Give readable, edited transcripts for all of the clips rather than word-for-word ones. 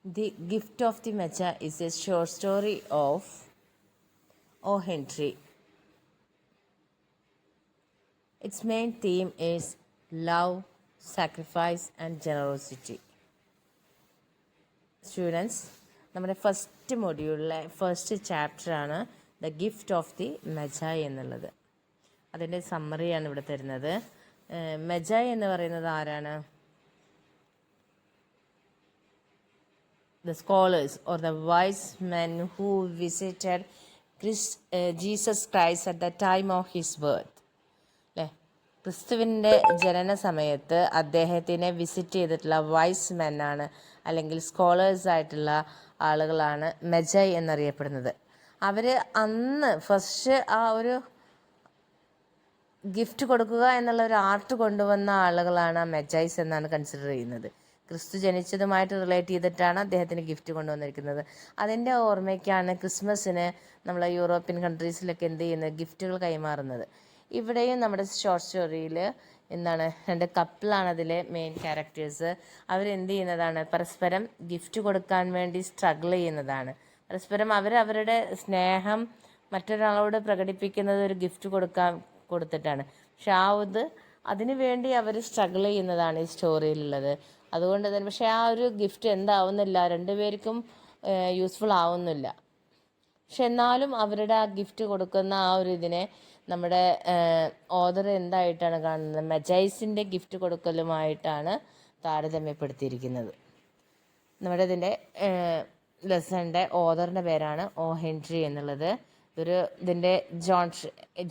The Gift of the Magi is a short story of O. Henry. Its main theme is love, sacrifice, and generosity. Students, നമ്മുടെ first മൊഡ്യൂളിലെ first ചാപ്റ്ററാണ് the gift of the Magi എന്നുള്ളത്. അതിൻ്റെ സമ്മറിയാണ് ഇവിടെ തരുന്നത്. മെജായ് എന്ന് പറയുന്നത് ആരാണ്? The scholars or the wise men who visited Jesus Christ at the time of his birth. അല്ലേ, ക്രിസ്തുവിൻ്റെ ജനന സമയത്ത് അദ്ദേഹത്തിനെ വിസിറ്റ് ചെയ്തിട്ടുള്ള വൈസ് മെൻ ആണ്, അല്ലെങ്കിൽ സ്കോളേഴ്സ് ആയിട്ടുള്ള ആളുകളാണ് മെജായ് എന്നറിയപ്പെടുന്നത്. അവർ അന്ന് ഫസ്റ്റ് ആ ഒരു ഗിഫ്റ്റ് കൊടുക്കുക എന്നുള്ള ഒരു ആർട്ട് കൊണ്ടുവന്ന ആളുകളാണ് ആ മെജൈസ് എന്നാണ് കൺസിഡർ ചെയ്യുന്നത്. ക്രിസ്തു ജനിച്ചതുമായിട്ട് റിലേറ്റ് ചെയ്തിട്ടാണ് അദ്ദേഹത്തിന് ഗിഫ്റ്റ് കൊണ്ടുവന്നിരിക്കുന്നത്. അതിൻ്റെ ഓർമ്മയ്ക്കാണ് ക്രിസ്മസിന് നമ്മൾ യൂറോപ്യൻ കൺട്രീസിലൊക്കെ എന്ത് ചെയ്യുന്നത്, ഗിഫ്റ്റുകൾ കൈമാറുന്നത്. ഇവിടെയും നമ്മുടെ ഷോർട്ട് സ്റ്റോറിയിൽ എന്താണ്, രണ്ട് കപ്പിളാണ് അതിലെ മെയിൻ ക്യാരക്ടേഴ്സ്. അവരെന്ത് ചെയ്യുന്നതാണ്, പരസ്പരം ഗിഫ്റ്റ് കൊടുക്കാൻ വേണ്ടി സ്ട്രഗിൾ ചെയ്യുന്നതാണ്. പരസ്പരം അവരവരുടെ സ്നേഹം മറ്റൊരാളോട് പ്രകടിപ്പിക്കുന്നത് ഒരു ഗിഫ്റ്റ് കൊടുത്തിട്ടാണ്. പക്ഷെ അതിനു വേണ്ടി അവർ സ്ട്രഗിൾ ചെയ്യുന്നതാണ് ഈ സ്റ്റോറിയിലുള്ളത്. അതുകൊണ്ട് തന്നെ പക്ഷെ ആ ഒരു ഗിഫ്റ്റ് എന്താവുന്നില്ല, രണ്ടുപേർക്കും യൂസ്ഫുൾ ആവുന്നില്ല. പക്ഷെ എന്നാലും അവരുടെ ആ ഗിഫ്റ്റ് കൊടുക്കുന്ന ആ ഒരു ഇതിനെ നമ്മുടെ ഓതർ എന്തായിട്ടാണ് കാണുന്നത്, മെജൈസിൻ്റെ ഗിഫ്റ്റ് കൊടുക്കലുമായിട്ടാണ് താരതമ്യപ്പെടുത്തിയിരിക്കുന്നത്. നമ്മുടെ ഇതിൻ്റെ ലെസണിൻ്റെ ഓതറിൻ്റെ പേരാണ് ഒ. ഹെൻറി എന്നുള്ളത്. ഇതിൻ്റെ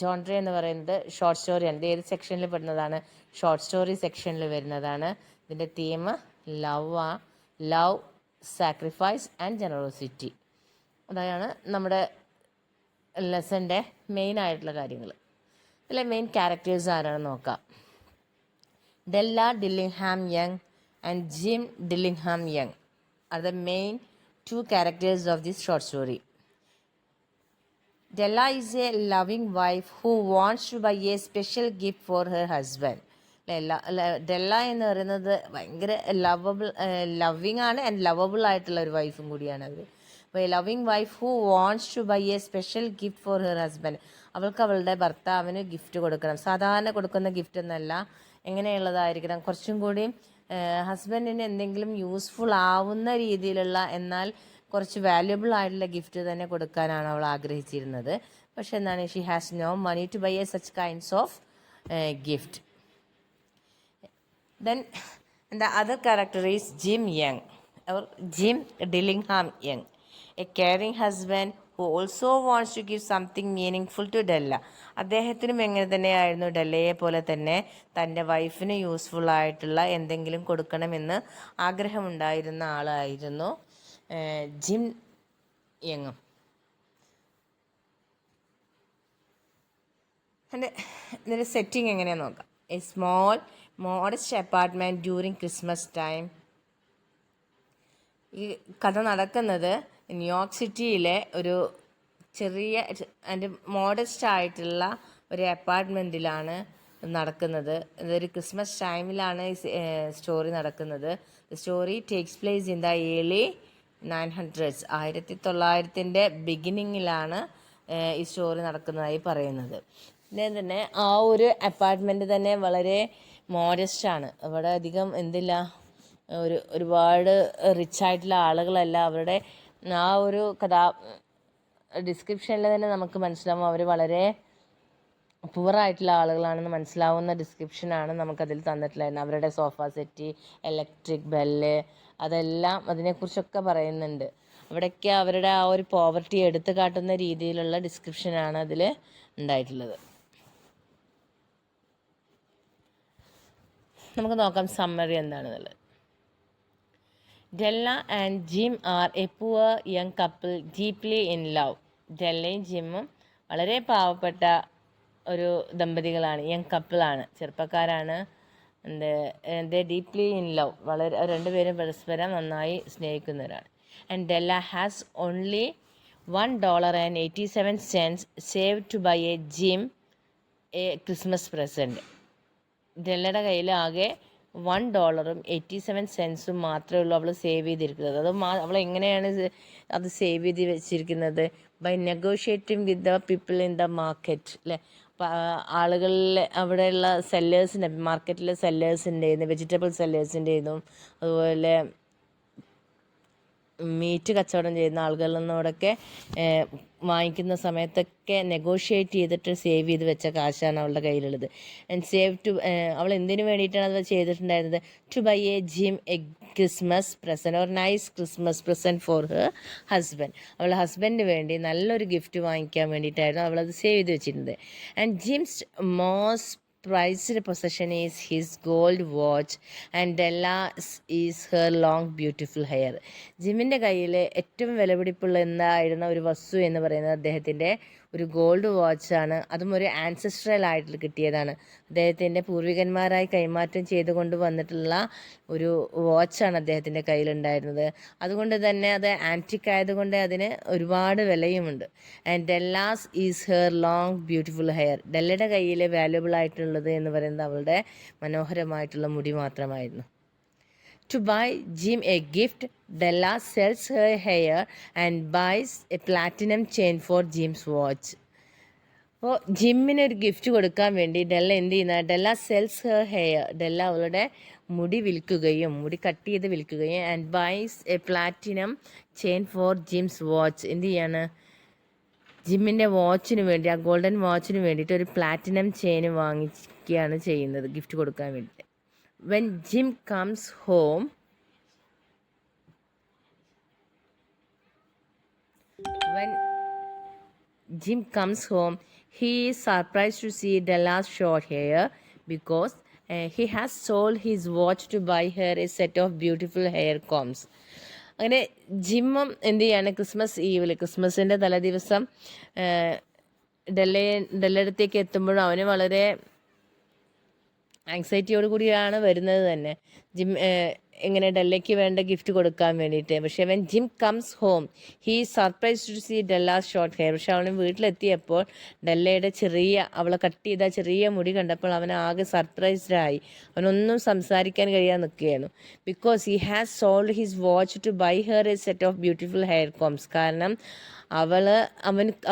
ജോൺട്രി എന്ന് പറയുന്നത് ഷോർട്ട് സ്റ്റോറിയാണ്. ഇത് ഏത് സെക്ഷനിൽ പെടുന്നതാണ്? ഷോർട്ട് സ്റ്റോറി സെക്ഷനിൽ വരുന്നതാണ്. ഇതിൻ്റെ theme love, sacrifice and generosity. അതാണ് നമ്മുടെ ലെസൻ്റെ മെയിൻ ആയിട്ടുള്ള കാര്യങ്ങൾ. ഇതിലെ മെയിൻ ക്യാരക്ടേഴ്സ് ആരാണെന്ന് നോക്കാം. Della Dillingham Young and Jim Dillingham Young are the main two characters of this short story. Della is a loving wife who wants to buy a special gift for her husband. ഡെല്ല എന്ന് പറയുന്നത് ഭയങ്കര loving ആണ് and lovable ആയിട്ടുള്ള ഒരു വൈഫും കൂടിയാണ് അവർ. അപ്പോൾ a loving wife who wants to buy a special gift for her husband. അവൾക്ക് അവളുടെ ഭർത്താവിന് ഗിഫ്റ്റ് കൊടുക്കണം. സാധാരണ കൊടുക്കുന്ന ഗിഫ്റ്റ് എന്നല്ല, എങ്ങനെയുള്ളതായിരിക്കണം, കുറച്ചും കൂടി ഹസ്ബൻഡിന് എന്തെങ്കിലും യൂസ്ഫുൾ ആവുന്ന രീതിയിലുള്ള, എന്നാൽ കുറച്ച് വാല്യുബിൾ ആയിട്ടുള്ള ഗിഫ്റ്റ് തന്നെ കൊടുക്കാനാണ് അവൾ ആഗ്രഹിച്ചിരുന്നത്. പക്ഷെ എന്താണ്, she has no money to buy a such kinds of gift. Then the other character is Jim Young or Jim Dillingham Young, a caring husband who also wants to give something meaningful to Della. അദ്ദേഹത്തിനും എങ്ങനെ തന്നെയായിരുന്നു, ഡെല്ലയെ പോലെ തന്നെ തൻ്റെ വൈഫിന് useful ആയിട്ടുള്ള എന്തെങ്കിലും കൊടുക്കണമെന്ന് ആഗ്രഹമുണ്ടായിരുന്ന ആളായിരുന്നു ജിം യങ്ങും. ഇതിൻ്റെ സെറ്റിംഗ് എങ്ങനെയാണെന്ന് നോക്കാം. A small modest apartment during Christmas time. ഈ കഥ നടക്കുന്നത് ന്യൂയോർക്ക് സിറ്റിയിലെ ഒരു ചെറിയ ആൻഡ് മോഡസ്റ്റ് ആയിട്ടുള്ള ഒരു അപ്പാർട്ട്മെൻറ്റിലാണ് നടക്കുന്നത്. ഇതൊരു ക്രിസ്മസ് ടൈമിലാണ് ഈ സ്റ്റോറി നടക്കുന്നത്. The story takes place in the early 900s. 1900 ബിഗിനിങ്ങിലാണ് ഈ സ്റ്റോറി നടക്കുന്നതായി പറയുന്നത്. പിന്നെ തന്നെ ആ ഒരു അപ്പാർട്ട്മെൻറ്റ് തന്നെ വളരെ മോഡസ്റ്റാണ്. അവിടെ അധികം ഒരുപാട് റിച്ച് ആയിട്ടുള്ള ആളുകളല്ല. അവരുടെ ആ ഒരു ഡിസ്ക്രിപ്ഷനിൽ തന്നെ നമുക്ക് മനസ്സിലാവും അവർ വളരെ പുവറായിട്ടുള്ള ആളുകളാണെന്ന് മനസ്സിലാവുന്ന ഡിസ്ക്രിപ്ഷനാണ് നമുക്കതിൽ തന്നിട്ടുണ്ടായിരുന്നത്. അവരുടെ സോഫ സെറ്റ്, ഇലക്ട്രിക് ബെല്ല്, അതെല്ലാം അതിനെക്കുറിച്ചൊക്കെ പറയുന്നുണ്ട്. അവിടെയൊക്കെ അവരുടെ ആ ഒരു പോവർട്ടി എടുത്തു കാട്ടുന്ന രീതിയിലുള്ള ഡിസ്ക്രിപ്ഷനാണ് അതിൽ ഉണ്ടായിട്ടുള്ളത്. നമുക്ക് നോക്കാം സമ്മറി എന്താണെന്നുള്ളത്. Della and Jim are a poor young couple deeply in love. ഡെല്ലയും ജിമ്മും വളരെ പാവപ്പെട്ട ഒരു ദമ്പതികളാണ്, യങ് കപ്പിളാണ്, ചെറുപ്പക്കാരാണ്. ഡീപ്ലി ഇൻ ലവ്, വളരെ രണ്ടുപേരും പരസ്പരം നന്നായി സ്നേഹിക്കുന്നവരാണ്. And Della has only $1.87 save to buy a Jim a Christmas present. ഡെല്ലയുടെ കയ്യിൽ ആകെ $1.87 മാത്രമേ ഉള്ളൂ അവൾ സേവ് ചെയ്തിരിക്കുന്നത്. അത് അവൾ എങ്ങനെയാണ് അത് സേവ് ചെയ്ത് വെച്ചിരിക്കുന്നത്? By negotiating with the people in the market, അല്ലേ? ആളുകളിൽ അവിടെയുള്ള സെല്ലേഴ്സിൻ്റെ, മാർക്കറ്റിലെ സെല്ലേഴ്സിൻ്റെ, വെജിറ്റബിൾ സെല്ലേഴ്സിൻ്റെ അതുപോലെ മീറ്റ് കച്ചവടം ചെയ്യുന്ന ആളുകളിൽ നിന്നോടൊക്കെ വാങ്ങിക്കുന്ന സമയത്തൊക്കെ നെഗോഷിയേറ്റ് ചെയ്തിട്ട് സേവ് ചെയ്ത് വെച്ച കാശാണ് അവളുടെ കയ്യിലുള്ളത്. ആൻഡ് സേവ് ടു, അവൾ എന്തിനു വേണ്ടിയിട്ടാണ് അത് ചെയ്തിട്ടുണ്ടായിരുന്നത്? To buy a Jim a Christmas present or nice Christmas present for her husband. അവളുടെ ഹസ്ബൻഡിന് വേണ്ടി നല്ലൊരു ഗിഫ്റ്റ് വാങ്ങിക്കാൻ വേണ്ടിയിട്ടായിരുന്നു അവളത് സേവ് ചെയ്ത് വെച്ചിരുന്നത്. And Jims most prized possession is his gold watch and Della's is her long beautiful hair. ജിമ്മിൻ്റെ കയ്യിൽ ഏറ്റവും വിലപിടിപ്പുള്ള എന്തായിരുന്ന ഒരു വസ്തു എന്ന് പറയുന്നത് അദ്ദേഹത്തിൻ്റെ ഒരു ഗോൾഡ് വാച്ചാണ്. അതും ഒരു ആൻസസ്ട്രൽ ആയിട്ട് കിട്ടിയതാണ്. അദ്ദേഹത്തിൻ്റെ പൂർവികന്മാരായി കൈമാറ്റം ചെയ്തുകൊണ്ട് വന്നിട്ടുള്ള ഒരു വാച്ചാണ് അദ്ദേഹത്തിൻ്റെ കയ്യിലുണ്ടായിരുന്നത്. അതുകൊണ്ട് തന്നെ അത് ആൻറ്റിക് ആയതുകൊണ്ട് അതിന് ഒരുപാട് വിലയുമുണ്ട്. And Della's is her long beautiful hair. ഡെല്ലയുടെ കയ്യിൽ വാല്യുബിൾ ആയിട്ടുള്ളത് എന്ന് പറയുന്നത് അവളുടെ മനോഹരമായിട്ടുള്ള മുടി മാത്രമായിരുന്നു. To buy Jim a gift, Della sells her hair and buys a platinum chain for Jim's watch. അപ്പോൾ ജിമ്മിന് ഒരു ഗിഫ്റ്റ് കൊടുക്കാൻ വേണ്ടി ഡെല്ല എന്ത് ചെയ്യുന്ന? Della sells her hair. Della അവളുടെ മുടി കട്ട് ചെയ്ത് വിൽക്കുകയും and buys a platinum chain for Jim's watch. എന്ത് ചെയ്യാണ്? ജിമ്മിൻ്റെ വാച്ചിന് വേണ്ടി, ആ ഗോൾഡൻ വാച്ചിന് വേണ്ടിയിട്ട് ഒരു പ്ലാറ്റിനം ചെയിൻ വാങ്ങിക്കുകയാണ് ചെയ്യുന്നത് ഗിഫ്റ്റ് കൊടുക്കാൻ വേണ്ടിയിട്ട്. When Jim comes home, he is surprised to see Della's short hair because he has sold his watch to buy her a set of beautiful hair combs. അങ്ങനെ ജിമ്മും എന്ത് ചെയ്യാണ്? ക്രിസ്മസിൻ്റെ തലേദിവസം ഡെല്ലടുത്തേക്ക് എത്തുമ്പോഴും അവന് വളരെ ആങ്സൈറ്റിയോട് കൂടിയാണ് വരുന്നത് തന്നെ. ജിം എങ്ങനെ ഡെല്ലയ്ക്ക് വേണ്ട ഗിഫ്റ്റ് കൊടുക്കാൻ വേണ്ടിയിട്ട്. പക്ഷേ when Jim comes home he surprised to see Della's short hair. പക്ഷെ അവന് വീട്ടിലെത്തിയപ്പോൾ ഡെല്ലയുടെ അവളെ കട്ട് ചെയ്ത ചെറിയ മുടി കണ്ടപ്പോൾ അവൻ ആകെ സർപ്രൈസ്ഡായി. അവനൊന്നും സംസാരിക്കാൻ കഴിയാതെ നിൽക്കുകയായിരുന്നു. Because he has sold his watch to buy her a set of beautiful hair combs. കാരണം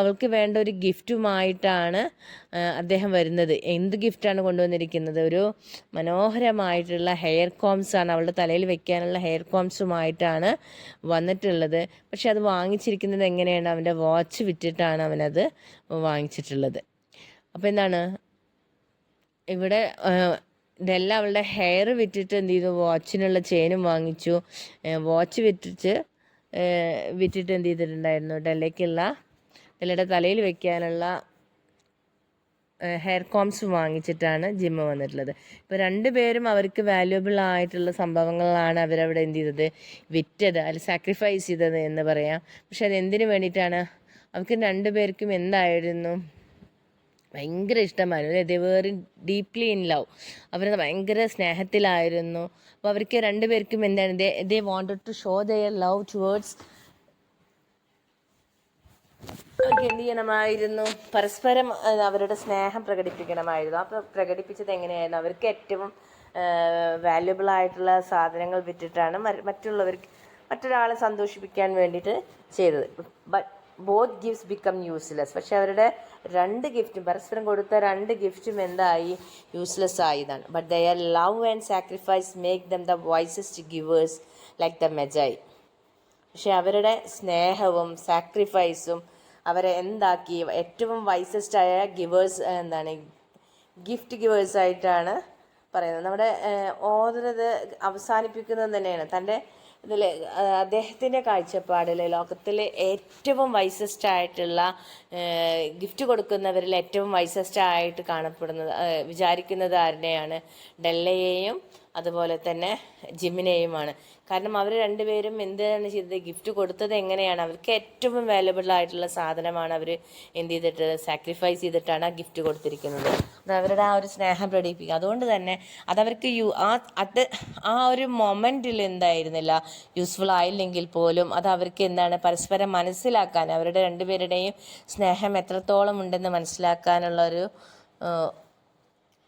അവൾക്ക് വേണ്ട ഒരു ഗിഫ്റ്റുമായിട്ടാണ് അദ്ദേഹം വരുന്നത്. എന്ത് ഗിഫ്റ്റാണ് കൊണ്ടുവന്നിരിക്കുന്നത്? ഒരു മനോഹരമായിട്ടുള്ള ഹെയർ കോംസ് ആണ്. അവളുടെ തലയിൽ വെക്കാനുള്ള ഹെയർ കോംസുമായിട്ടാണ് വന്നിട്ടുള്ളത്. പക്ഷെ അത് വാങ്ങിച്ചിരിക്കുന്നത് എങ്ങനെയാണ്? അവൻ്റെ വാച്ച് വിറ്റിട്ടാണ് അവനത് വാങ്ങിച്ചിട്ടുള്ളത്. അപ്പോൾ എന്താണ് ഇവിടെ? ഡെല്ല അവളുടെ ഹെയർ വിറ്റിട്ട് എന്ത് ചെയ്തു? വാച്ചിനുള്ള ചെയിനും വാങ്ങിച്ചു. വാച്ച് വിറ്റിട്ട് എന്ത് ചെയ്തിട്ടുണ്ടായിരുന്നു? ഡെല്ലയുടെ തലയിൽ വെക്കാനുള്ള ഹെയർ കോംസ് വാങ്ങിച്ചിട്ടാണ് ജിമ്മ് വന്നിട്ടുള്ളത്. ഇപ്പോൾ രണ്ടുപേരും അവർക്ക് വാല്യുബിൾ ആയിട്ടുള്ള സംഭവങ്ങളാണ് അവരവിടെ എന്ത് ചെയ്തത്? വിറ്റത്, അതിൽ സാക്രിഫൈസ് ചെയ്തത് എന്ന് പറയാം. പക്ഷെ അത് എന്തിനു വേണ്ടിയിട്ടാണ്? അവർക്ക് രണ്ടുപേർക്കും എന്തായിരുന്നു? ഭയങ്കര ഇഷ്ടമായിരുന്നു. They were deeply in love. അവർ ഭയങ്കര സ്നേഹത്തിലായിരുന്നു. അപ്പോൾ അവർക്ക് രണ്ടുപേർക്കും എന്താണ്? They wanted to show their love towards. അവർക്ക് എന്ത് ചെയ്യണമായിരുന്നു? പരസ്പരം അവരുടെ സ്നേഹം പ്രകടിപ്പിക്കണമായിരുന്നു. അപ്പോൾ പ്രകടിപ്പിച്ചത് എങ്ങനെയായിരുന്നു? അവർക്ക് ഏറ്റവും വാല്യുബിൾ ആയിട്ടുള്ള സാധനങ്ങൾ വിറ്റിട്ടാണ് മറ്റൊരാളെ സന്തോഷിപ്പിക്കാൻ വേണ്ടിയിട്ട് ചെയ്തത്. But both gifts become useless. പക്ഷെ അവരുടെ പരസ്പരം കൊടുത്ത രണ്ട് ഗിഫ്റ്റും എന്തായി? യൂസ്ലെസ് ആയതാണ്. But their love and sacrifice make them the wisest givers like the Magi. പക്ഷെ അവരുടെ സ്നേഹവും സാക്രിഫൈസും അവരെ എന്താക്കി? ഏറ്റവും വൈസസ്റ്റായ ഗിവേഴ്സ്, ഗിഫ്റ്റ് ഗിവേഴ്സായിട്ടാണ് പറയുന്നത്. നമ്മുടെ ഓതറത് അവസാനിപ്പിക്കുന്നത് തന്നെയാണ് തൻ്റെ ഇതിൽ അദ്ദേഹത്തിൻ്റെ കാഴ്ചപ്പാടിൽ ലോകത്തിലെ ഏറ്റവും വൈസസ്റ്റായിട്ടുള്ള ഗിഫ്റ്റ് കൊടുക്കുന്നവരിൽ ഏറ്റവും വൈസസ്റ്റായിട്ട് വിചാരിക്കുന്നത് ആരുടെയാണ്? ഡെല്ലയെയും അതുപോലെ തന്നെ ജിമ്മിനെയുമാണ്. കാരണം അവർ രണ്ടുപേരും എന്താണ് ചെയ്തത്? ഗിഫ്റ്റ് കൊടുത്തത് എങ്ങനെയാണ്? അവർക്ക് ഏറ്റവും വാല്യുബിൾ ആയിട്ടുള്ള സാധനമാണ് അവർ എന്ത് ചെയ്തിട്ട് സാക്രിഫൈസ് ചെയ്തിട്ടാണ് ആ ഗിഫ്റ്റ് കൊടുത്തിരിക്കുന്നത്. അത് അവരുടെ ആ ഒരു സ്നേഹം പ്രകടിപ്പിക്കുക. അതുകൊണ്ട് തന്നെ അതവർക്ക് ആ ഒരു മൊമെൻറ്റിൽ എന്തായിരുന്നില്ല, യൂസ്ഫുൾ ആയില്ലെങ്കിൽ പോലും അത് അവർക്ക് പരസ്പരം മനസ്സിലാക്കാൻ, അവരുടെ രണ്ടുപേരുടെയും സ്നേഹം എത്രത്തോളം ഉണ്ടെന്ന് മനസ്സിലാക്കാനുള്ള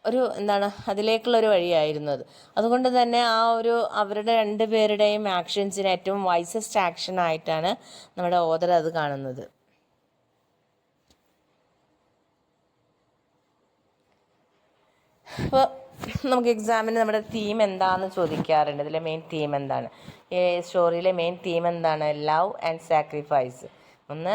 ഒരു എന്താണ് അതിലേക്കുള്ള ഒരു വഴിയായിരുന്നു അത്. അതുകൊണ്ട് തന്നെ ആ ഒരു അവരുടെ രണ്ടുപേരുടെയും ആക്ഷൻസിന് ഏറ്റവും വൈസസ്റ്റ് ആക്ഷൻ ആയിട്ടാണ് നമ്മുടെ ഓതർ അത് കാണുന്നത്. അപ്പോൾ നമുക്ക് എക്സാമിന് നമ്മുടെ തീം എന്താണെന്ന് ചോദിക്കാറുണ്ട്. ഇതിലെ മെയിൻ തീം എന്താണ്, ഈ സ്റ്റോറിയിലെ മെയിൻ തീം എന്താണ്? Love and sacrifice. ഒന്ന്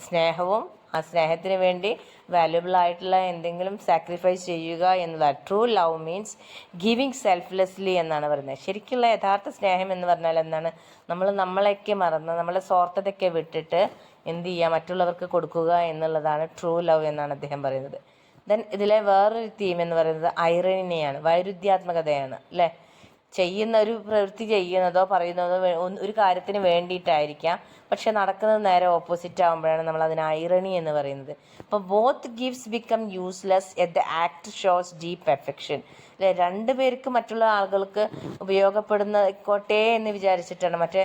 സ്നേഹവും ആ സ്നേഹത്തിന് വേണ്ടി വാല്യുബിൾ ആയിട്ടുള്ള എന്തെങ്കിലും സാക്രിഫൈസ് ചെയ്യുക എന്നതാണ്. True love means giving selflessly എന്നാണ് പറയുന്നത്. ശരിക്കുള്ള യഥാർത്ഥ സ്നേഹം എന്ന് പറഞ്ഞാൽ എന്താണ്? നമ്മൾ നമ്മളെയൊക്കെ മറന്ന് നമ്മളെ സ്വാർത്ഥതയൊക്കെ വിട്ടിട്ട് എന്ത് ചെയ്യുക, മറ്റുള്ളവർക്ക് കൊടുക്കുക എന്നുള്ളതാണ് ട്രൂ ലവ് എന്നാണ് അദ്ദേഹം പറയുന്നത്. ദെൻ ഇതിലെ വേറൊരു തീം എന്ന് പറയുന്നത് ഐറണിയാണ്, വൈരുദ്ധ്യാത്മകതയാണ് അല്ലേ. ചെയ്യുന്ന ഒരു പ്രവൃത്തി ചെയ്യുന്നതോ പറയുന്നതോ ഒരു കാര്യത്തിന് വേണ്ടിയിട്ടായിരിക്കാം, പക്ഷെ നടക്കുന്നത് നേരെ ഓപ്പോസിറ്റ് ആകുമ്പോഴാണ് നമ്മൾ അതിന് ഐറണി എന്ന് പറയുന്നത്. അപ്പോൾ both gifts become useless at the act shows deep affection അല്ലെ. രണ്ടുപേർക്ക് മറ്റുള്ള ആളുകൾക്ക് ഉപയോഗപ്പെടുന്നോട്ടെ എന്ന് വിചാരിച്ചിട്ടാണ്. മറ്റേ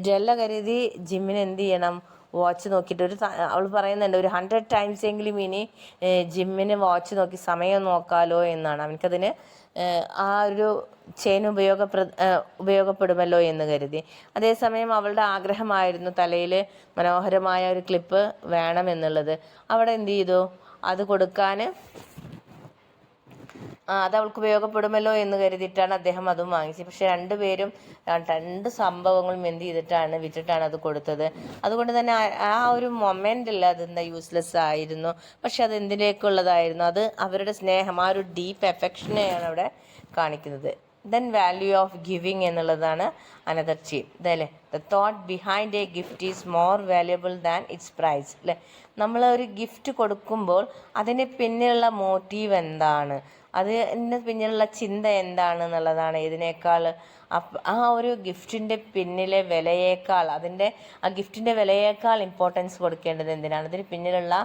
ജെല്ല കരുതി ജിമ്മിന് എന്ത് ചെയ്യണം, വാച്ച് നോക്കിയിട്ട് അവൾ പറയുന്നുണ്ട്, ഒരു 100 times എങ്കിലും ഇനി ജിമ്മിന് വാച്ച് നോക്കി സമയം നോക്കാലോ എന്നാണ്. അവനക്കതിന് ആ ഒരു ചെയിൻ ഉപയോഗപ്പെടുമല്ലോ എന്ന് കരുതി. അതേസമയം അവളുടെ ആഗ്രഹമായിരുന്നു തലയിൽ മനോഹരമായ ഒരു ക്ലിപ്പ് വേണമെന്നുള്ളത്. അവിടെ എന്ത് ചെയ്തു, അത് കൊടുക്കാൻ അത് അവൾക്ക് ഉപയോഗപ്പെടുമല്ലോ എന്ന് കരുതിയിട്ടാണ് അദ്ദേഹം അതും വാങ്ങിച്ചത്. പക്ഷെ രണ്ടുപേരും രണ്ട് സംഭവങ്ങളും എന്ത് ചെയ്തിട്ടാണ്, വിറ്റിട്ടാണ് അത് കൊടുത്തത്. അതുകൊണ്ട് തന്നെ ആ ഒരു മൊമെൻ്റിൽ അതെന്താ യൂസ്ലെസ് ആയിരുന്നു. പക്ഷെ അത് എന്തിലേക്കുള്ളതായിരുന്നു? അത് അവരുടെ സ്നേഹം, ആ ഒരു ഡീപ്പ് എഫെക്ഷനെയാണ് അവിടെ കാണിക്കുന്നത്. ദെൻ വാല്യൂ ഓഫ് ഗിവിങ് എന്നുള്ളതാണ് അനദർ തീം ഇതല്ലേ. The thought behind a gift is more valuable than its price അല്ലേ. നമ്മൾ ഒരു ഗിഫ്റ്റ് കൊടുക്കുമ്പോൾ അതിന് പിന്നിലുള്ള മോട്ടീവ് എന്താണ്, അതിന് പിന്നിലുള്ള ചിന്ത എന്താണ് എന്നുള്ളതാണ് ഇതിനേക്കാൾ ആ ഒരു ഗിഫ്റ്റിൻ്റെ പിന്നിലെ വിലയേക്കാൾ, ആ ഗിഫ്റ്റിൻ്റെ വിലയേക്കാൾ ഇമ്പോർട്ടൻസ് കൊടുക്കേണ്ടത് എന്തിനാണ്, അതിന് പിന്നിലുള്ള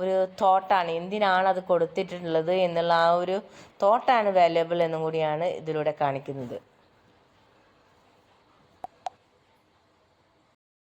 ഒരു തോട്ടാണ്, എന്തിനാണ് അത് കൊടുത്തിട്ടുള്ളത് എന്നുള്ള ആ ഒരു തോട്ടാണ് വാല്യുബിൾ എന്നും കൂടിയാണ് ഇതിലൂടെ കാണിക്കുന്നത്.